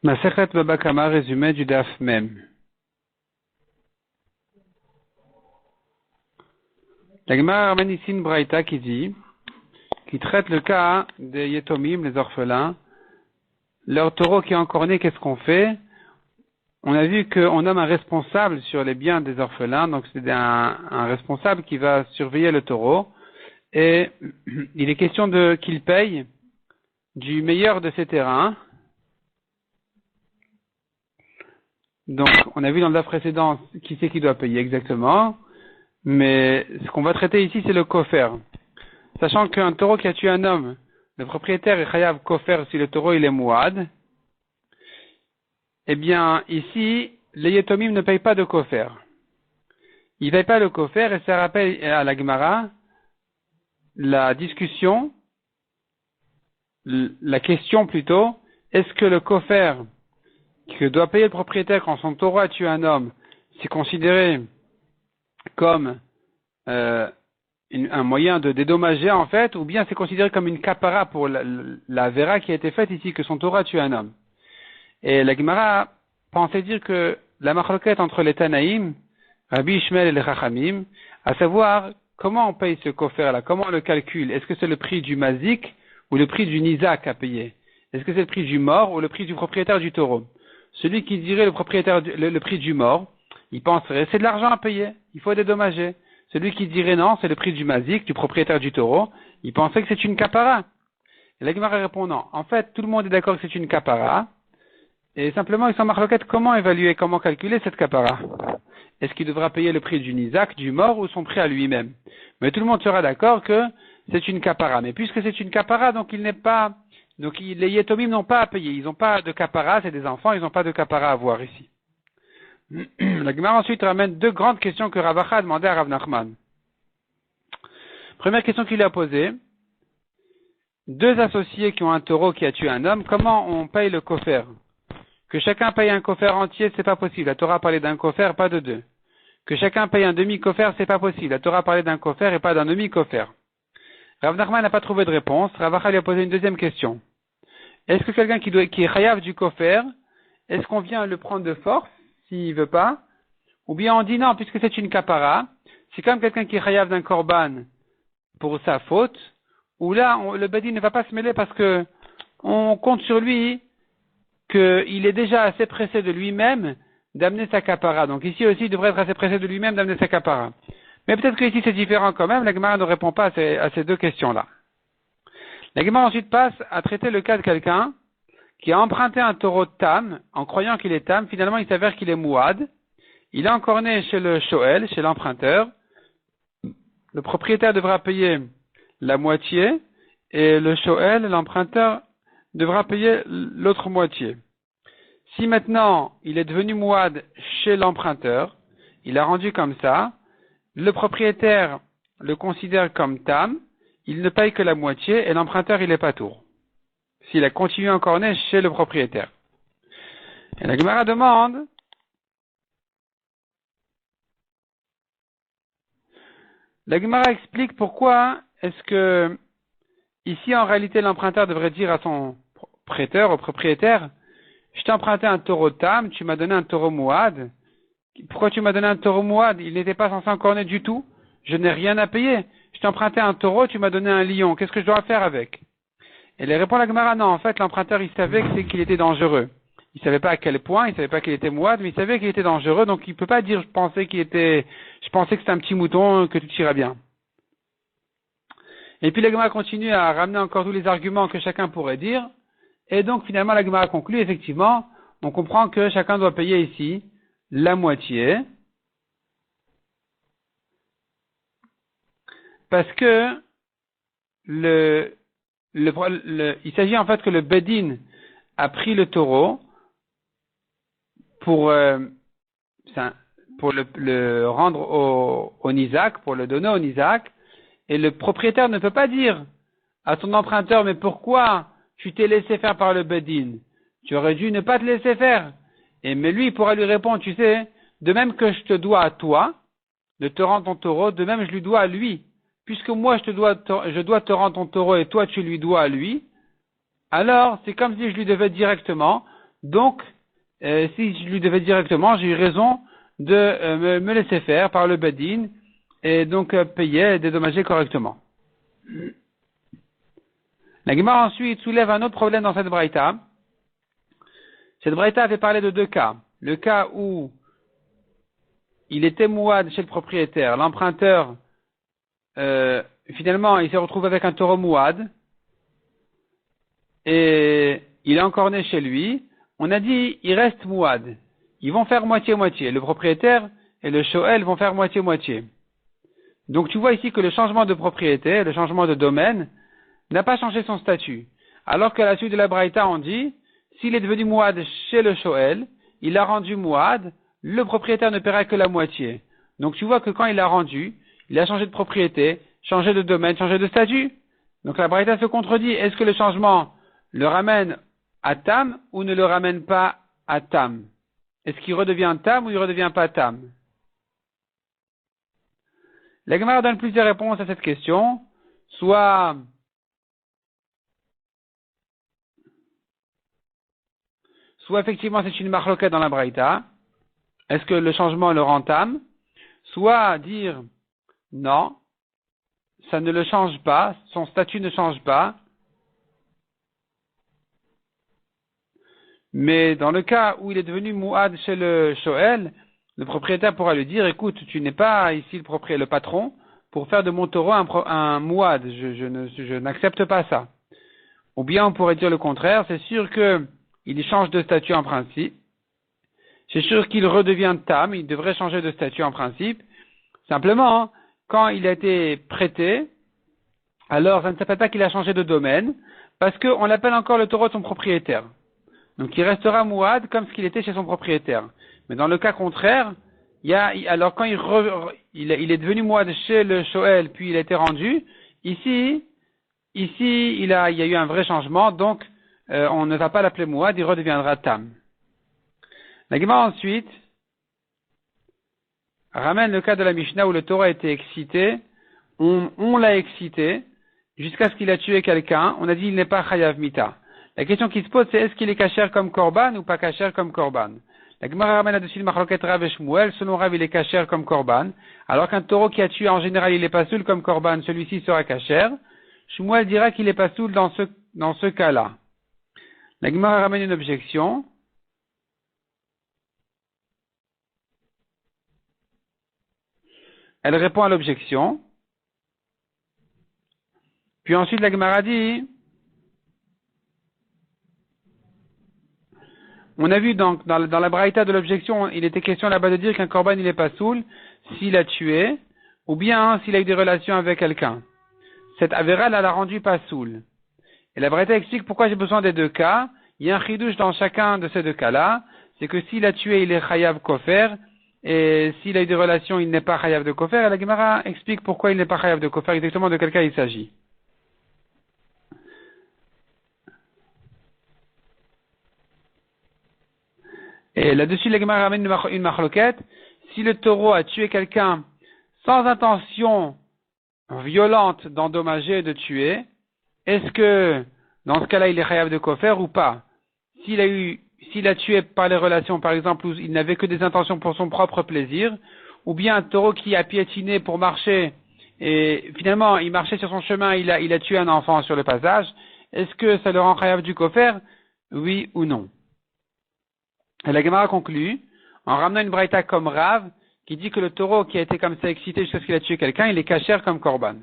Masechet Baba Kama, résumé du Daf Mem. La Gemara ramène ici une braïta qui traite le cas des Yetomim, les orphelins. Leur taureau qui est encore né, qu'est-ce qu'on fait? On a vu qu'on nomme un responsable sur les biens des orphelins, donc c'est un responsable qui va surveiller le taureau. Et il est question qu'il paye du meilleur de ses terrains. Donc, on a vu dans le daf précédent qui c'est qui doit payer exactement. Mais ce qu'on va traiter ici, c'est le kofer. Sachant qu'un taureau qui a tué un homme, le propriétaire est chayav kofer si le taureau il est mouad. Eh bien, ici, les yetomim ne payent pas de kofer. Ils ne payent pas le kofer et ça rappelle à la Gemara la discussion, la question plutôt, est-ce que le kofer que doit payer le propriétaire quand son taureau a tué un homme, c'est considéré comme un moyen de dédommager en fait, ou bien c'est considéré comme une kapara pour la vera qui a été faite ici, que son taureau a tué un homme. Et la Gemara pensait dire que la machloket entre les Tanaïm, Rabbi Ishmael et les Chachamim, à savoir comment on paye ce kofer-là, comment on le calcule, est-ce que c'est le prix du mazik ou le prix du nizak à payer? Est-ce que c'est le prix du mort ou le prix du propriétaire du taureau? Celui qui dirait le prix du mort, il penserait c'est de l'argent à payer, il faut dédommager. Celui qui dirait non, c'est le prix du mazik, du propriétaire du taureau, il pensait que c'est une kapara. Et la Gemara répond non. En fait, tout le monde est d'accord que c'est une kapara, et simplement ils sont marloquettes comment évaluer, comment calculer cette kapara. Est-ce qu'il devra payer le prix du nizak, du mort, ou son prix à lui-même? Mais tout le monde sera d'accord que c'est une kapara. Mais puisque c'est une kapara, donc les yetomim n'ont pas à payer. Ils n'ont pas de kapara, c'est des enfants, ils n'ont pas de kapara à avoir ici. La Gemara ensuite ramène deux grandes questions que Rav Acha a demandé à Rav Nachman. Première question qu'il a posée. Deux associés qui ont un taureau qui a tué un homme, comment on paye le kofer? Que chacun paye un kofer entier, c'est pas possible. La Torah parlait d'un kofer, pas de deux. Que chacun paye un demi-kofer, c'est pas possible. La Torah parlait d'un kofer et pas d'un demi-kofer. Rav Nachman n'a pas trouvé de réponse. Rav Acha lui a posé une deuxième question. Est-ce que quelqu'un qui est chayav du kofer, est-ce qu'on vient le prendre de force, s'il veut pas? Ou bien on dit non, puisque c'est une kapara, c'est comme quelqu'un qui est chayav d'un korban pour sa faute, où là, le badi ne va pas se mêler parce que on compte sur lui qu'il est déjà assez pressé de lui-même d'amener sa kapara. Donc ici aussi, il devrait être assez pressé de lui-même d'amener sa kapara. Mais peut-être que ici c'est différent quand même, la Gemara ne répond pas à ces deux questions-là. La Gemara ensuite passe à traiter le cas de quelqu'un qui a emprunté un taureau de Tam, en croyant qu'il est Tam, finalement il s'avère qu'il est Mouad. Il est encore né chez le Shoel, chez l'emprunteur. Le propriétaire devra payer la moitié, et le Shoel, l'emprunteur, devra payer l'autre moitié. Si maintenant il est devenu Mouad chez l'emprunteur, il a rendu comme ça, le propriétaire le considère comme Tam, il ne paye que la moitié, et l'emprunteur il est pas tour. S'il a continué encore né chez le propriétaire. Et la Gemara demande, la Gemara explique pourquoi est-ce que ici en réalité l'emprunteur devrait dire à son prêteur, au propriétaire, je t'ai emprunté un taureau Tam, tu m'as donné un taureau Mouad. Pourquoi tu m'as donné un taureau Mouad? Il n'était pas censé encore né du tout. Je n'ai rien à payer. Je t'ai emprunté un taureau, tu m'as donné un lion. Qu'est-ce que je dois faire avec? Et il répond à la Gemara, non, en fait, l'emprunteur, il savait qu'il était dangereux. Il savait pas à quel point, il savait pas qu'il était Mouad, mais il savait qu'il était dangereux, donc il peut pas dire, je pensais que c'était un petit mouton, que tout irait bien. Et puis la Gemara continue à ramener encore tous les arguments que chacun pourrait dire. Et donc, finalement, la Gemara conclut, effectivement, on comprend que chacun doit payer ici la moitié. Parce que il s'agit en fait que le Bedin a pris le taureau pour le rendre au Nizak, pour le donner au Nizak, et le propriétaire ne peut pas dire à son emprunteur, mais pourquoi tu t'es laissé faire par le Bedin? Tu aurais dû ne pas te laisser faire. Mais lui, il pourra lui répondre, tu sais, de même que je te dois à toi, de te rendre ton taureau, de même je lui dois à lui. Puisque moi je dois te rendre ton taureau et toi tu lui dois à lui, alors c'est comme si je lui devais directement, Donc, si je lui devais directement, j'ai eu raison de me laisser faire par le Bedin et donc payer et dédommager correctement. La Gemara ensuite soulève un autre problème dans cette braïta. Cette braïta avait parlé de deux cas. Le cas où il était mouad chez le propriétaire, l'emprunteur, finalement, il s'est retrouvé avec un taureau mouad, et il est encore né chez lui. On a dit, il reste mouad. Ils vont faire moitié-moitié. Le propriétaire et le shoel vont faire moitié-moitié. Donc tu vois ici que le changement de propriété, le changement de domaine, n'a pas changé son statut. Alors qu'à la suite de la braïta, on dit, s'il est devenu mouad chez le shoel, il a rendu mouad, le propriétaire ne paiera que la moitié. Donc tu vois que quand il a rendu, il a changé de propriété, changé de domaine, changé de statut. Donc la braïta se contredit. Est-ce que le changement le ramène à tam ou ne le ramène pas à tam? Est-ce qu'il redevient tam ou il redevient pas tam? La Gemara donne plusieurs réponses à cette question. Soit effectivement c'est une marloquette dans la braïta. Est-ce que le changement le rend tam? Soit dire non, ça ne le change pas, son statut ne change pas. Mais dans le cas où il est devenu mouad chez le shoel, le propriétaire pourra lui dire, écoute, tu n'es pas ici le patron, pour faire de mon taureau un mouad, je n'accepte pas ça. Ou bien on pourrait dire le contraire, c'est sûr qu'il change de statut en principe, c'est sûr qu'il redevient tam, il devrait changer de statut en principe. Simplement, quand il a été prêté, alors ça ne s'appelle pas qu'il a changé de domaine, parce qu'on l'appelle encore le taureau de son propriétaire. Donc il restera mouad comme ce qu'il était chez son propriétaire. Mais dans le cas contraire, alors quand il est devenu mouad chez le shoel, puis il a été rendu, ici il y a eu un vrai changement, donc on ne va pas l'appeler mouad, il redeviendra tam. La Gemara ensuite ramène le cas de la Mishnah où le taureau a été excité, on l'a excité jusqu'à ce qu'il a tué quelqu'un, on a dit il n'est pas chayav mita. La question qui se pose, c'est est-ce qu'il est kasher comme korban ou pas kasher comme korban? La Gemara ramène là-dessus le marloquet Rav et Shmuel. Selon Rav, il est kasher comme korban. Alors qu'un taureau qui a tué, en général, il est pas soul comme korban, celui-ci sera kasher. Shmuel dira qu'il est pas soul dans ce cas-là. La Gemara ramène une objection. Elle répond à l'objection. Puis ensuite, la Gemara dit, on a vu donc dans la braïta de l'objection, il était question là-bas de dire qu'un korban il est pas soul s'il a tué, ou bien s'il a eu des relations avec quelqu'un. Cette avéra l'a rendu pas soul. Et la braïta explique pourquoi j'ai besoin des deux cas. Il y a un chidouche dans chacun de ces deux cas-là, c'est que s'il a tué, il est chayav kofer, et s'il a eu des relations, il n'est pas chayav de kofer. Et la Gemara explique pourquoi il n'est pas chayav de kofer, exactement de quel cas il s'agit. Et là-dessus, la Gemara ramène une marloquette. Si le taureau a tué quelqu'un sans intention violente d'endommager et de tuer, est-ce que, dans ce cas-là, il est chayav de kofer ou pas? S'il a tué par les relations, par exemple, où il n'avait que des intentions pour son propre plaisir, ou bien un taureau qui a piétiné pour marcher, et finalement, il marchait sur son chemin, il a tué un enfant sur le passage, est-ce que ça le rend chayav du kofer? Oui ou non? Et la Gemara conclut, en ramenant une braïta comme Rav, qui dit que le taureau qui a été comme ça excité jusqu'à ce qu'il a tué quelqu'un, il est kasher comme korban.